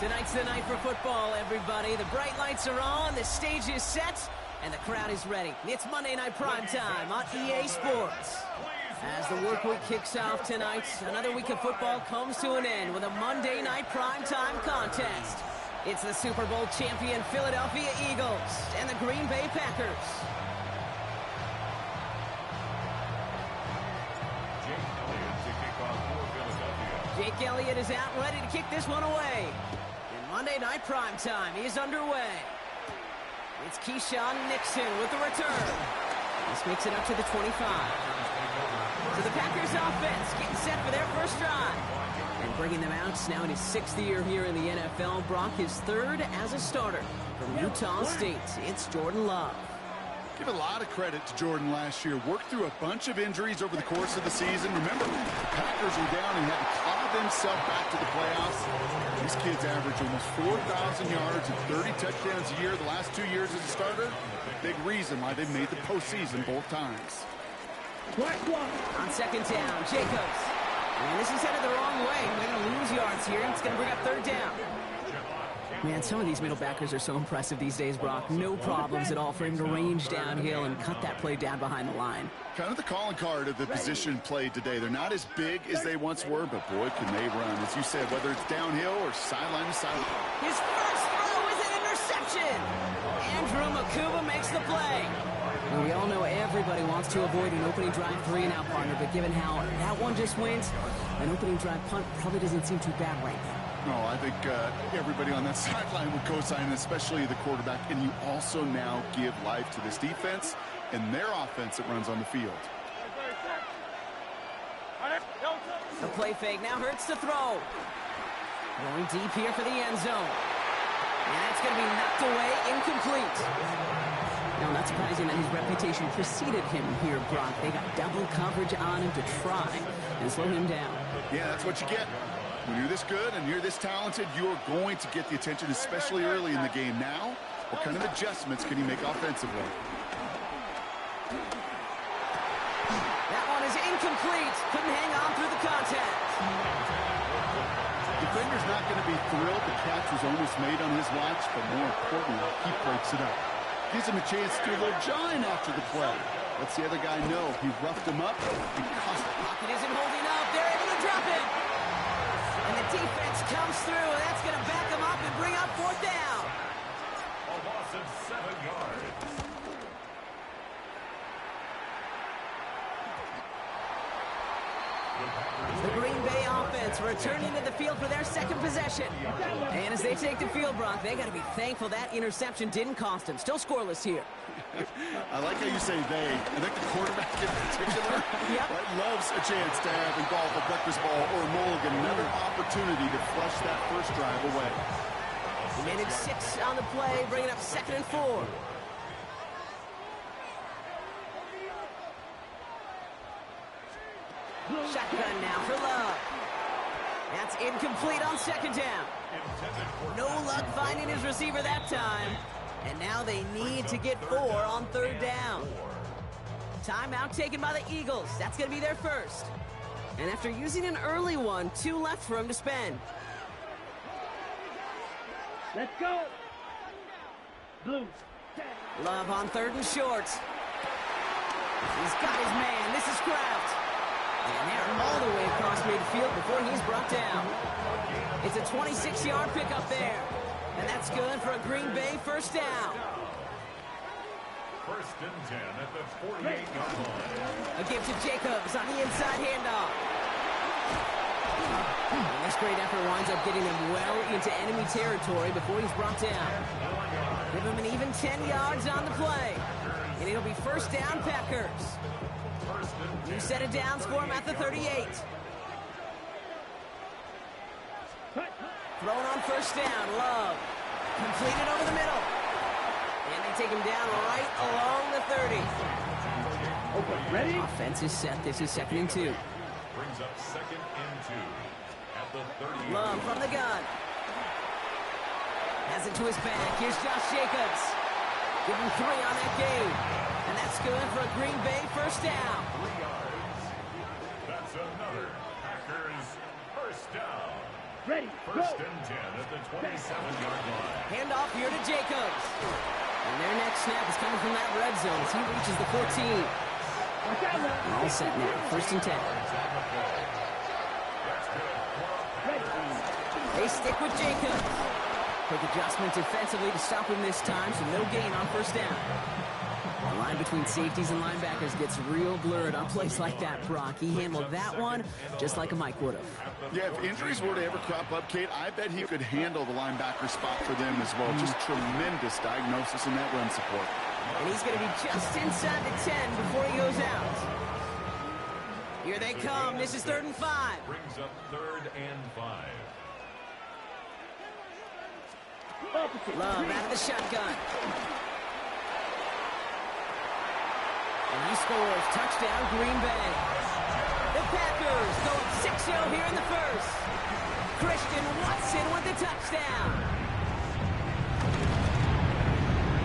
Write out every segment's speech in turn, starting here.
Tonight's the night for football, everybody. The bright lights are on, the stage is set, and the crowd is ready. It's Monday Night Primetime on EA Sports. As the work week kicks off tonight, another week of football comes to an end with a Monday Night Primetime contest. It's the Super Bowl champion Philadelphia Eagles and the Green Bay Packers. Jake Elliott is out ready to kick this one away. And Monday Night Primetime is underway. It's Keyshawn Nixon with the return. This makes it up to the 25. So the Packers offense getting set for their first drive. And bringing them out now in his 6th year here in the NFL. Brock his 3rd as a starter from Utah State. It's Jordan Love. Give a lot of credit to Jordan last year. Worked through a bunch of injuries over the course of the season. Remember, the Packers were down and had to claw themselves back to the playoffs. These kids average almost 4,000 yards and 30 touchdowns a year the last 2 years as a starter. Big reason why they made the postseason both times. On second down, Jacobs. And this is headed the wrong way. They're going to lose yards here. It's going to bring up 3rd down. Man, some of these middle backers are so impressive these days, Brock. No problems at all for him to range downhill and cut that play down behind the line. Kind of the calling card of the position played today. They're not as big as they once were, but boy, can they run. As you said, whether it's downhill or sideline to sideline. His first throw is an interception. Andrew Makuba makes the play. Well, we all know everybody wants to avoid an opening drive 3-and-out partner, but given how that one just went, an opening drive punt probably doesn't seem too bad right now. No, I think everybody on that sideline would co-sign, especially the quarterback. And you also now give life to this defense and their offense that runs on the field. The play fake now hurts to throw. Going deep here for the end zone. And that's going to be knocked away, incomplete. Now, not surprising that his reputation preceded him here, Brock. They got double coverage on him to try and slow him down. Yeah, that's what you get. When you're this good and you're this talented, you're going to get the attention, especially early in the game. Now, what kind of adjustments can he make offensively? That one is incomplete. Couldn't hang on through the contact. Defender's not going to be thrilled the catch was almost made on his watch, but more importantly, he breaks it up. Gives him a chance to do a little jawing after the play. Lets the other guy know he roughed him up and cost him. Pocket isn't holding up. They're able to drop it. And the defense comes through, and that's going to back him up and bring up 4th down. A loss of 7 yards. The Green Bay offense returning to the field for their 2nd possession. And as they take the field, Brock, they got to be thankful that interception didn't cost them. Still scoreless here. I like how you say they. I think the quarterback in particular loves a chance to have involved a breakfast ball or a mulligan, another opportunity to flush that first drive away. He managed 6 on the play, bringing up 2nd and 4. Shotgun now for Love. That's incomplete on 2nd down. No luck finding his receiver that time. And now they need to get 4 on 3rd down. Timeout taken by the Eagles. That's going to be their first. And after using an early one, 2 left for him to spend. Let's go. Blue. Love on 3rd and short. He's got his man. This is Kraft. And they're all the way across midfield before he's brought down. It's a 26-yard pickup there. And that's good for a Green Bay first down. 1st and 10 at the 48-yard line. A give to Jacobs on the inside handoff. And this great effort winds up getting him well into enemy territory before he's brought down. Give him an even 10 yards on the play. And it'll be first down, Packers. New set of downs for him at the 38. Thrown on first down, Love. Completed over the middle. And they take him down right along the 30. Okay, ready? Offense is set. This is 2nd and 2. Brings up 2nd and 2 at the 30. Love from the gun. Has it to his back. Here's Josh Jacobs. Give him 3 on that game. And that's good for a Green Bay first down. 3 yards. That's another Packers first down. Ready, go. First and 10 at the 27-yard line. Handoff here to Jacobs. And their next snap is coming from that red zone as he reaches the 14. Watch out, man. All set now. First and 10. Ready. They stick with Jacobs. Quick adjustment defensively to stop him this time, so no gain on first down. The line between safeties and linebackers gets real blurred on plays like that, Brock. He handled that one just like a Mike would have. Yeah, if injuries were to ever crop up, Kate, I bet he could handle the linebacker spot for them as well. Just tremendous diagnosis in that run support. And he's going to be just inside the 10 before he goes out. Here they come. This is 3rd and 5. Brings up 3rd and 5. Love out of the shotgun. And he scores. Touchdown, Green Bay. The Packers go up 6-0 here in the first. Christian Watson with the touchdown.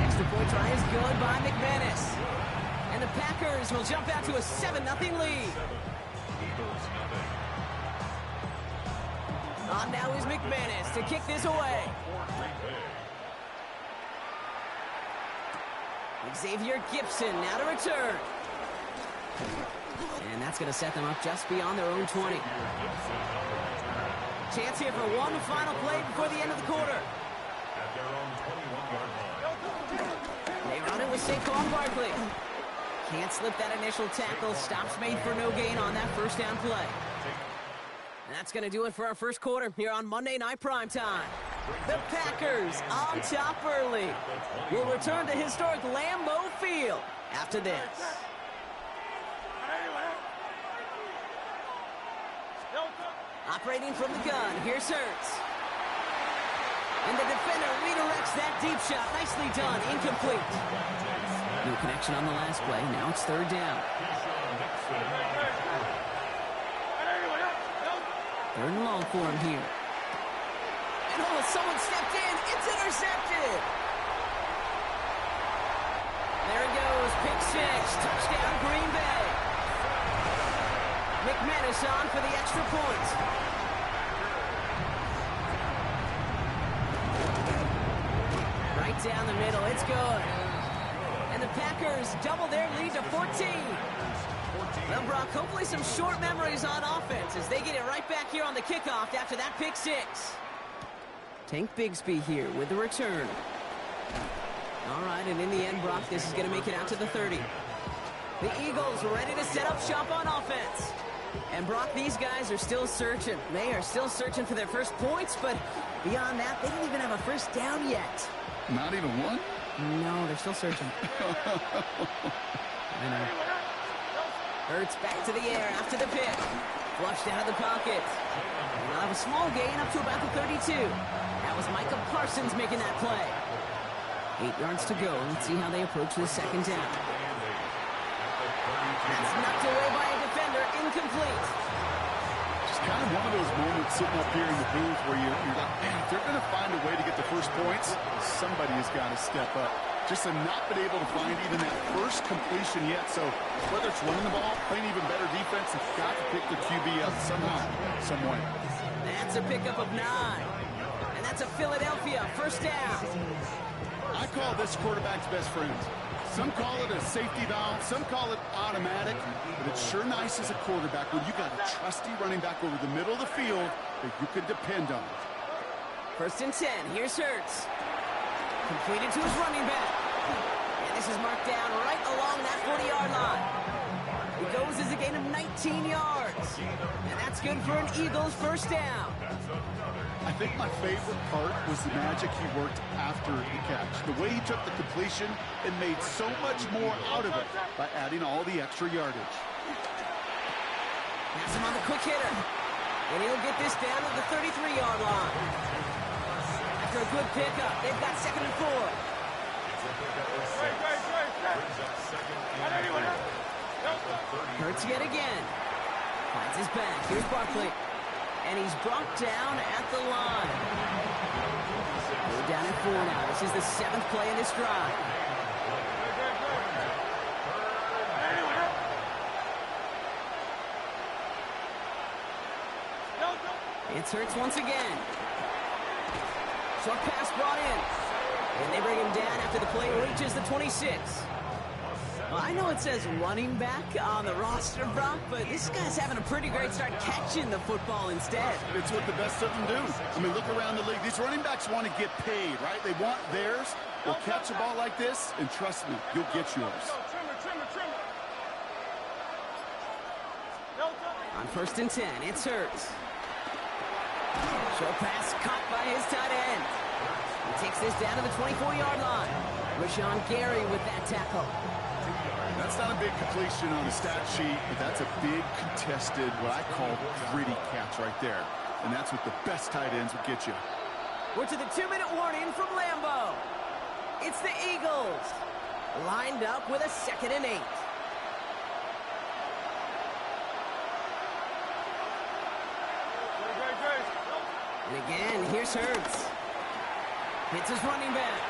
Extra point try is good by McManus. And the Packers will jump out to a 7-0 lead. Eagles nothing. On now is McManus to kick this away. Xavier Gibson now to return. And that's going to set them up just beyond their own 20. Chance here for one final play before the end of the quarter. At their own 21-yard line. They run it with Saquon Barkley. Can't slip that initial tackle. Stops made for no gain on that first down play. And that's going to do it for our first quarter here on Monday Night Primetime. The Packers on top early. Will return to historic Lambeau Field after this. Operating from the gun, here's Hurts. And the defender redirects that deep shot. Nicely done, incomplete. No connection on the last play. Now it's 3rd down. 3rd and long for him here. And oh, someone stepped in. It's intercepted. There it goes. Pick 6. Touchdown, Green Bay. McManus on for the extra point. Right down the middle. It's good. And the Packers double their lead to 14. Well, Brock, hopefully some short memories on offense as they get it right back here on the kickoff after that pick 6. Tank Bigsby here with the return. All right, and in the end, Brock, this is going to make it out to the 30. The Eagles ready to set up shop on offense. And Brock, these guys are still searching. They are still searching for their first points, but beyond that, they don't even have a first down yet. Not even one? No, they're still searching. I know. Hurts back to the air after the pick. Flushed out of the pocket. And they'll have a small gain up to about the 32. That was Micah Parsons making that play. 8 yards to go. Let's see how they approach the second down. That's knocked away by a defender. Incomplete. Just kind of one of those moments sitting up here in the booth where you're like, man, if they're going to find a way to get the first points, somebody has got to step up. Just to not been able to find even that first completion yet. So whether it's running the ball, playing even better defense, they've got to pick the QB up somehow, some way. That's a pickup of 9. And that's a Philadelphia first down. I call this quarterback's best friend. Some call it a safety valve, some call it automatic, but it's sure nice as a quarterback when you got a trusty running back over the middle of the field that you can depend on. 1st and 10. Here's Hurts. Completed to his running back. And this is marked down right along that 40-yard line. He goes as a gain of 19 yards. And that's good for an Eagles first down. I think my favorite part was the magic he worked after the catch. The way he took the completion and made so much more out of it by adding all the extra yardage. Pass him on the quick hitter. And he'll get this down to the 33-yard line. After a good pickup, they've got 2nd and 4. Hurts yet again. Finds his back. Here's Barkley. And he's brought down at the line. We're down at 4 now. This is the 7th play of this drive. It's Hurts once again. Short pass brought in. And they bring him down after the play reaches the 26. Well, I know it says running back on the roster, Brock, but this guy's having a pretty great start catching the football instead. It's what the best of them do. I mean, look around the league. These running backs want to get paid, right? They want theirs. Well, catch a ball like this, and trust me, you'll get yours. On 1st and 10, it's Hurts. Short pass caught by his tight end. He takes this down to the 24-yard line. Rashawn Gary with that tackle. That's not a big completion on the stat sheet, but that's a big contested, what I call gritty catch right there. And that's what the best tight ends will get you. We're to the 2-minute warning from Lambeau. It's the Eagles. Lined up with a 2nd and 8. And again, here's Hurts. Hits his running back.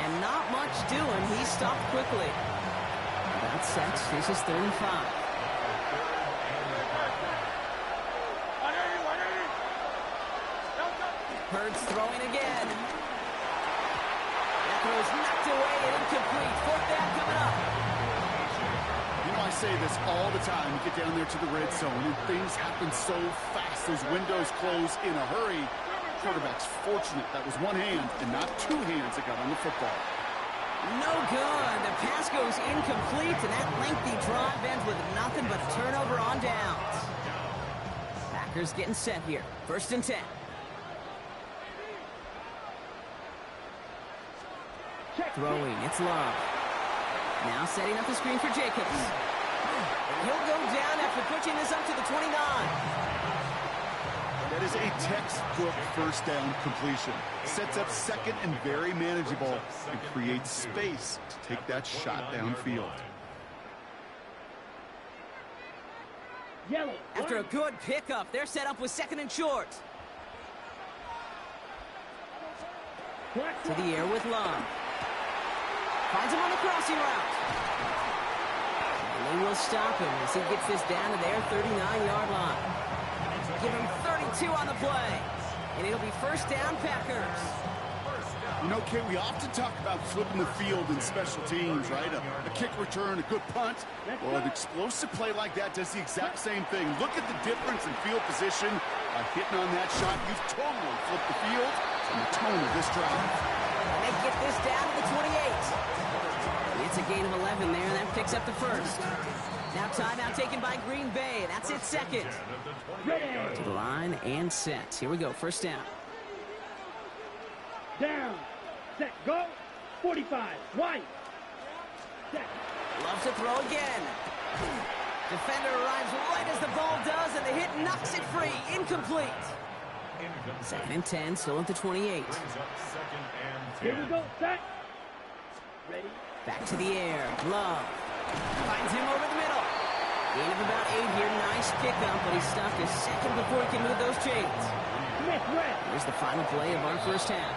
And not much doing. He stopped quickly. About sets. This is 3rd and 5. Hurts throwing again. That throw's knocked away and incomplete. 4th down coming up. You know, I say this all the time. You get down there to the red zone, and things happen so fast. Those windows close in a hurry. Quarterback's fortunate that was one hand and not two hands that got on the football. No good. The pass goes incomplete, and that lengthy drive ends with nothing but a turnover on downs. Packers getting set here. 1st and 10. Throwing, it's Love. Now setting up the screen for Jacobs. And he'll go down after pushing this up to the 29. That is a textbook 1st down completion. Sets up 2nd and very manageable and creates space to take that shot downfield. Yellow. After a good pickup, they're set up with 2nd and short. To the air with Love. Finds him on the crossing route. And they will stop him as he gets this down to their 39-yard line. Give him 32 on the play. And it'll be 1st down, Packers. You know, Kay, we often talk about flipping the field in special teams, right? A kick return, a good punt. Well, an explosive play like that does the exact same thing. Look at the difference in field position. By hitting on that shot, you've totally flipped the field and the tone of this drive. And they get this down to the 28. It's a gain of 11 there, and that picks up the 1st. Now timeout taken by Green Bay. That's its 2nd. To the line and set. Here we go, 1st down. Down. Set. Go. 45. White. Set. Loves to throw again. Defender arrives right as the ball does, and the hit knocks it free. Incomplete. 2nd and 10, still at the 28. Here we go. Set. Ready. Back to the air. Love. Finds him over the middle. Gain of about 8 here. Nice pickup, but he stopped a second before he can move those chains. Here's the final play of our 1st half.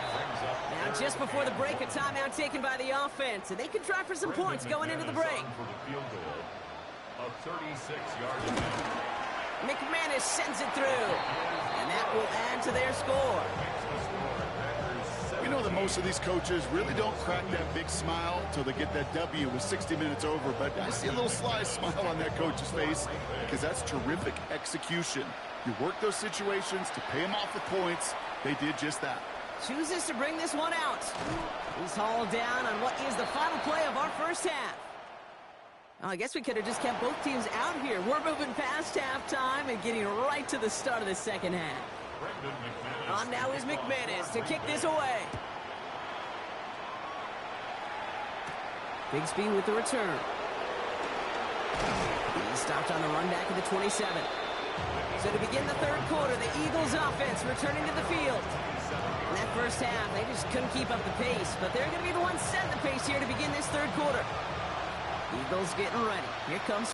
Now, just before the break, a timeout taken by the offense, and they can try for some points going into the break. McManus sends it through, and that will add to their score. We know that most of these coaches really don't crack that big smile until they get that W with 60 minutes over, but I see a little sly smile on that coach's face because that's terrific execution. You work those situations to pay them off with points. They did just that. Chooses to bring this one out. He's hauled down on what is the final play of our 1st half. Well, I guess we could have just kept both teams out here. We're moving past halftime and getting right to the start of the 2nd half. On now is McManus to kick this away. Bigsby with the return. He's stopped on the run back of the 27. So to begin the 3rd quarter, the Eagles offense returning to the field. In that 1st half, they just couldn't keep up the pace, but they're going to be the ones setting the pace here to begin this 3rd quarter. Eagles getting ready. Here comes